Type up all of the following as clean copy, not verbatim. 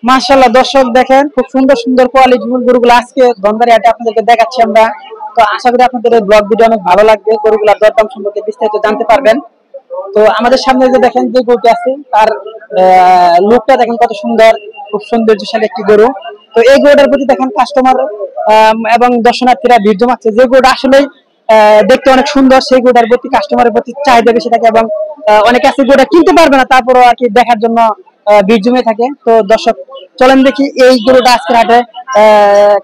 মাশাআল্লাহ দর্শক দেখেন খুব সুন্দর সুন্দর কোয়ালিটি গরুগুলো আজকে ধনবাড়ি হাটে আপনাদেরকে দেখাচ্ছি আমরা। তো আশা করি আপনাদের এই ব্লগ ভিডিও অনেক ভালো লাগবে, গরুগুলোর দরদাম সম্পর্কে বিস্তারিত জানতে পারবেন। তো আমাদের সামনে যে দেখেন যে গরুটি আছে তার লুকটা দেখেন কত সুন্দর, খুব সৌন্দর্যশালী একটি গরু। তো এই গরুটার প্রতি দেখেন কাস্টমার এবং দর্শনার্থীরা ভিড় জমাচ্ছে। যে গরুটা আসলে দেখতে অনেক সুন্দর, সেই গরুটার প্রতি কাস্টমারের প্রতি চাহিদা বেশি থাকে এবং অনেকে আছে গরুটা কিনতে পারবে না, তারপরও আর কি দেখার জন্য ভিড় জমে থাকে। তো দর্শক চলেন দেখি এই গরুটা আজকের হাটে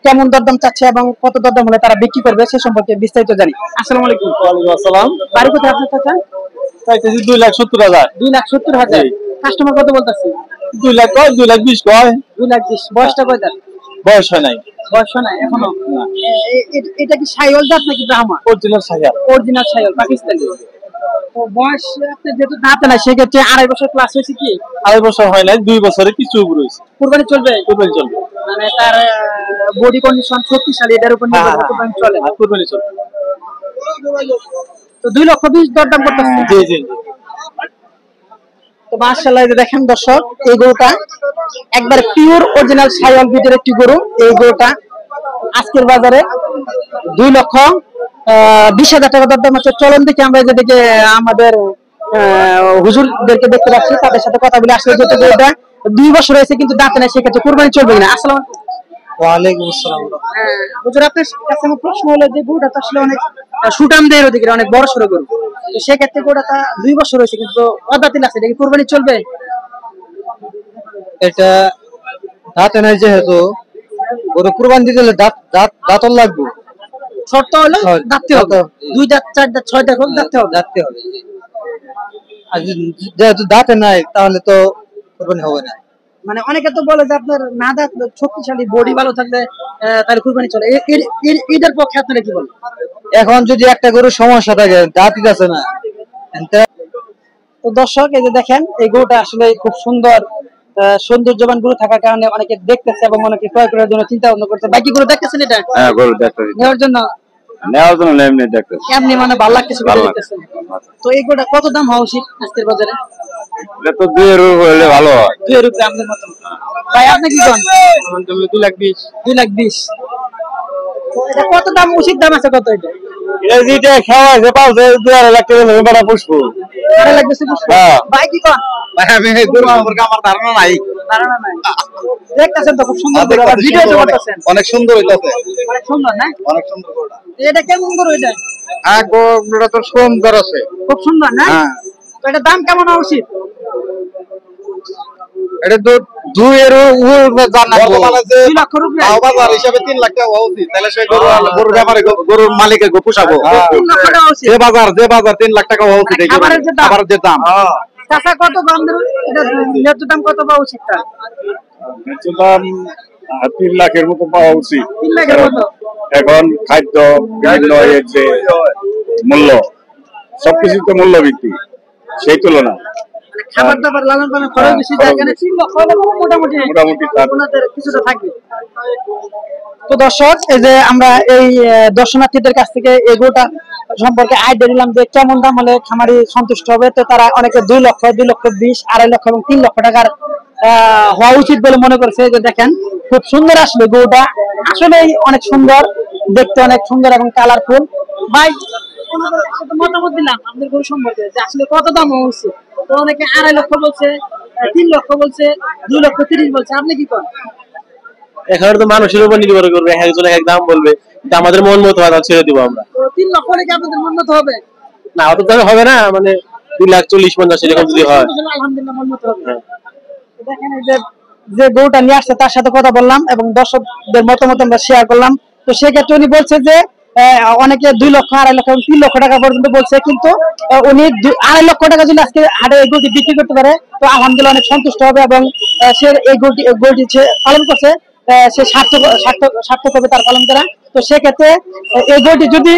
কেমন দরদাম চাচ্ছে এবং কত দরদাম হলে তারা বিক্রি করবে সে সম্পর্কে বিস্তারিত জানি। আসসালামু আলাইকুম। ওয়ালাইকুম আসসালাম। বাড়ি কোথায় আপনার চাচা? চাইতেছি 2,70,000। 2,70,000। কাস্টমার কত বলতেছে? 2 লাখ কয়, 2,20,000 কয়। 2,20,000। বয়সটা কয় দাঁত? বয়স হয় নাই। বয়স নাই এখনো। এটা কি শাইওয়াল জাত নাকি ব্রাহ্মা? অরিজিনাল সাইয়া। অরিজিনাল শাইওয়াল পাকিস্তানি। তো বয়স আপনার যেহেতু দাঁতে নাই সেক্ষেত্রে 2.5 বছর ক্লাস হয়েছে কি? 2.5 বছর হয় নাই, 2 বছরে কিছু উপর হয়েছে। কুরবানি চলবে? কুরবানি চলবে। মানে তার বডি কন্ডিশন শক্তিশালী, এটার উপর নির্ভর করে কুরবানি চলে। কুরবানি চলবে। তো 2,20,000 দরদাম করতেছে। জি জি। তো মাশাআল্লাহ এই যে দেখেন দর্শক, এই গরুটা একবার পিওর অরিজিনাল শাইওয়াল ব্রিডের একটি গরু। এই গরুটা আজকের বাজারে 2,20,000 টাকা দরদাম হচ্ছে। চলন দেখি আমরা যেদিকে আমাদের হুজুরদেরকে দেখতে পাচ্ছি, তাদের সাথে কথা বলে আসলে যেহেতু গরুটা 2 বছর হয়েছে কিন্তু দাঁতে নাই, সেক্ষেত্রে কুরবানি চলবে কিনা। আসসালামু আলাইকুম। ওয়ালাইকুম আসসালাম। হুজুর আপনার কাছে আমার প্রশ্ন হলো যে গরুটা তো আসলে অনেক সুটাম দেহের অধিকারী, অনেক বড় সড়ো গরু। তো সেক্ষেত্রে গরুটা 2 বছর হয়েছে কিন্তু অদাঁতিল আছে, এটা কি কুরবানি চলবে? এটা দাঁতে নাই যেহেতু গরু কুরবানি দিতে হলে দাঁতল লাগবে। শর্ত হলো দাঁততে হবে, 2 দাঁত 4 দাঁত 6 দাঁত দাঁততে হবে। দাঁততে হবে। আর যেহেতু দাঁতে নাই তাহলে তো কুরবানি হবে না। মানে অনেকে তো বলে যে আপনার না দাঁত শক্তিশালী বডি ভালো থাকলে তাহলে কুরবানি চলে, এটার পক্ষে আপনারা কি বলেন? এখন যদি একটা গরুর সমস্যা থাকে, দাঁতই আছে না। তো দর্শক এই যে দেখেন এই গরুটা আসলে খুব সুন্দর, সৌন্দর্যবান গরু থাকার কারণে অনেকে দেখতেছে এবং অনেকে ক্রয় করার জন্য চিন্তা ভাবনা করছে। বাকি গরু দেখতেছেন এটা? হ্যাঁ, গরু দেখতেছি। নেওয়ার জন্য এমনি দেখতেছি। এমনি মানে ভালো লাগতেছে দেখতেছেন। তো এই গরুটা কত দাম হওয়া উচিত আজকের বাজারে? এটা তো 2 এর হলে ভালো হয়। 2 এর উপরে আমাদের মত। ভাই আপনি কি কোন? 2,20,000। 2,20,000। এটা কত দাম উচিত দাম আছে কত এটা? এই যেটা খাওয়া আছে পাউছে 2.5 লাখ টাকা হবে বড় পুষ্পু। 2.5 লাখ বেশি পুষ্পু। ভাই কি কোন? ভাই আমি গরু সম্পর্কে আমার ধারণা নাই। ধারণা নাই। দেখতেছেন তো খুব সুন্দর গরু, আর ভিডিও করতেছেন। অনেক সুন্দর হইতাছে। অনেক সুন্দর না? অনেক সুন্দর গরুটা। এটা কেমন গরু এটা? গরুটা তো সুন্দর আছে। খুব সুন্দর না? হ্যাঁ। তো এটা দাম কেমন হওয়া উচিত? এটা তো 2 এর উপরে জানা বর্তমানে যে 2 লক্ষ রুপি বাজার হিসাবে 3 লাখ টাকা হওয়া উচিত। তাহলে সেই গরুর ব্যাপারে গরুর মালিকের গো পোষাবো। 3 লক্ষ টাকা উচিত। যে বাজার 3 লাখ টাকা হওয়া উচিত। খাবারের যে দাম। হ্যাঁ। টাকা কত দাম দেন? এটা ন্যায্য দাম কত পাওয়া উচিত তার? ন্যায্য দাম 3 লাখের মতো পাওয়া উচিত। 3 লাখের মতো। এখন খাদ্য বিভিন্ন এর যে মূল্য, সবকিছু তো মূল্য বৃদ্ধি, সেই তুলনা খাবার দাবার লালন পালন খরচ বেশি যায়, এখানে 3 লক্ষ হলে মোটামুটি আপনাদের কিছুটা থাকবে। তো দর্শক এই যে আমরা এই দর্শনার্থীদের কাছ থেকে এই গরুটা সম্পর্কে আইডিয়া নিলাম যে কেমন দাম হলে খামারি সন্তুষ্ট হবে। তো তারা অনেকে 2 লক্ষ, 2,20,000, 2.5 লক্ষ এবং 3 লক্ষ টাকার হওয়া উচিত বলে মনে করছে। যে দেখেন খুব সুন্দর আসলে গরুটা, আসলেই অনেক সুন্দর দেখতে, অনেক সুন্দর এবং কালারফুল। ভাই মতামত দিলাম আপনাদের গরু সম্পর্কে যে আসলে কত দাম হওয়া উচিত। তো অনেকে 2.5 লক্ষ বলছে, 3 লক্ষ বলছে, 2,30,000 বলছে, আপনি কি করেন? এখানে তো মানুষের উপর নির্ভর করবে, একজন এক দাম বলবে, কিন্তু আমাদের মন মতো কথা ছেড়ে দিব আমরা। 3 লক্ষ রেখে আপনাদের মন মতো হবে না? অত দামে হবে না, মানে 2,40,000-50,000 এরকম যদি হয় আলহামদুলিল্লাহ মন মতো হবে। দেখেন এই যে গরুটা নিয়ে আসছে তার সাথে কথা বললাম এবং দর্শকদের মতামত আমরা শেয়ার করলাম। তো সেক্ষেত্রে উনি বলছে যে অনেকে 2 লক্ষ, 2.5 লক্ষ এবং 3 লক্ষ টাকা পর্যন্ত বলছে, কিন্তু উনি 2.5 লক্ষ টাকা যদি আজকে হাটে এই গরুটি বিক্রি করতে পারে তো আলহামদুলিল্লাহ অনেক সন্তুষ্ট হবে এবং সে এই গরুটি সে পালন করছে, সে সার্থক হবে তার পালন করা। তো সেক্ষেত্রে এই গরুটি যদি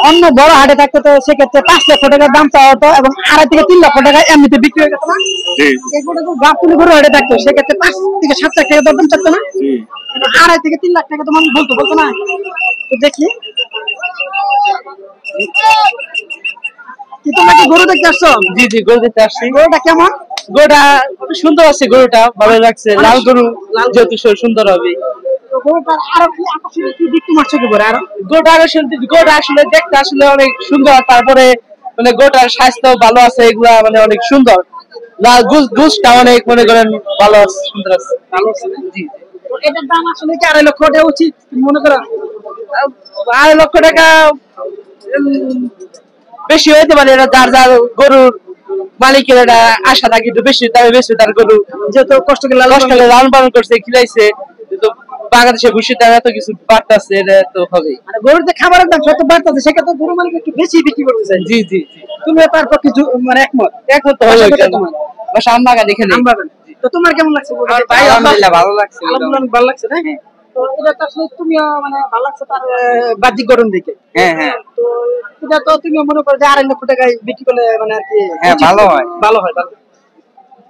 অন্য বড় হাটে থাকতো তো সেক্ষেত্রে 5 লক্ষ টাকার দাম চাওয়া হতো এবং 2.5 থেকে 3 লক্ষ টাকা এমনিতে বিক্রি হয়ে যেত না। এই গরুটা গাবতলী গরু হাটে থাকতো সেক্ষেত্রে 5 থেকে 7 লাখ টাকা দাম চাইতো না, 2.5 থেকে 3 লাখ টাকা তো মানুষ বলতো না। তো দেখি কি তোমরা কি গরু দেখতে আসছো? জি জি, গরু দেখতে আসছি। গরুটা কেমন? গরুটা সুন্দর আছে, গরুটা ভালো লাগছে। লাল গরু, যেহেতু সুন্দর হবে। তো গরুটার আরো কি আকর্ষণীয় কি দিক তোমার চোখে পড়ে? আরো গরুটা গরুটা আসলে দেখতে আসলে অনেক সুন্দর, তারপরে মানে গরুটার স্বাস্থ্য ভালো আছে, এগুলা মানে অনেক সুন্দর। গুছটা অনেক মনে করেন ভালো আছে, সুন্দর আছে। ভালো আছে না? জি। তো এটার দাম আসলে কি 2.5 লক্ষ টাকা উচিত মনে করো? 2.5 লক্ষ টাকা বেশি হইতে পারে। এটা যার যার গরুর মালিকের এটা আশা থাকে একটু বেশি দামে বেশি, তার গরু যেহেতু কষ্ট করে লালন পালন করছে, খিলাইছে, কিন্তু বাংলাদেশে ভুষির দাম এত কিছু বাড়তেছে, এটা তো হবেই। মানে গরুর যে খাবারের দাম যত বাড়তেছে সেক্ষেত্রে গরু মালিক একটু বেশি বিক্রি করতে চাই। জি জি জি, তুমি তার পক্ষে মানে একমত? একমত তো হলো। বাসা আমবাগান এখানে। আমবাগান। তো তোমার কেমন লাগছে? আলহামদুলিল্লাহ ভালো লাগছে। আলহামদুলিল্লাহ ভালো লাগছে না? তো এটা তো আসলে তুমিও মানে ভালো লাগছে তার বাহ্যিক গঠন দেখে। হ্যাঁ হ্যাঁ তো এটা তো তুমি মনে করো যে 2.5 লক্ষ টাকায় বিক্রি করলে মানে আর কি হ্যাঁ, ভালো হয়। ভালো হয় ভালো।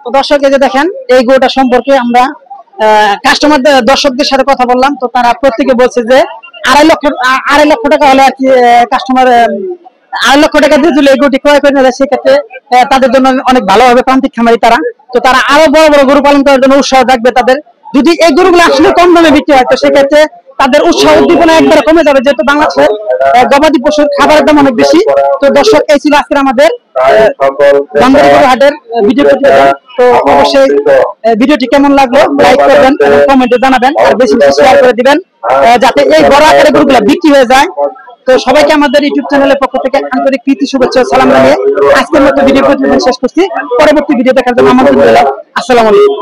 তো দর্শক এই যে দেখেন এই গরুটা সম্পর্কে আমরা কাস্টমারদের দর্শকদের সাথে কথা বললাম, তো তারা প্রত্যেকে বলছে যে 2.5 লক্ষ টাকা হলে আর কি কাস্টমার 2.5 লক্ষ টাকা দিয়ে যদি এই গরুটি ক্রয় করে নেয় সেক্ষেত্রে তাদের জন্য অনেক ভালো হবে, প্রান্তিক খামারি তারা। তো তারা আরো বড় বড় গরু পালন করার জন্য উৎসাহ থাকবে তাদের। যদি এই গরুগুলো আসলে কম দামে বিক্রি হয় তো সেক্ষেত্রে তাদের উৎসাহ উদ্দীপনা একবারে কমে যাবে, যেহেতু বাংলাদেশের গবাদি পশুর খাবারের দাম অনেক বেশি। তো দর্শক এই ছিল আজকের আমাদের ধনবাড়ী গরু হাটের ভিডিও প্রতিবেদন। তো অবশ্যই ভিডিওটি কেমন লাগলো লাইক করবেন এবং কমেন্টে জানাবেন, আর বেশি বেশি শেয়ার করে দিবেন যাতে এই বড় আকারের গরুগুলো বিক্রি হয়ে যায়। তো সবাইকে আমাদের ইউটিউব চ্যানেলের পক্ষ থেকে আন্তরিক প্রীতি শুভেচ্ছা ও সালাম জানিয়ে আজকের মতো ভিডিও প্রতিবেদন শেষ করছি। পরবর্তী ভিডিও দেখার জন্য আমন্ত্রণ রইল। আসসালামু আলাইকুম।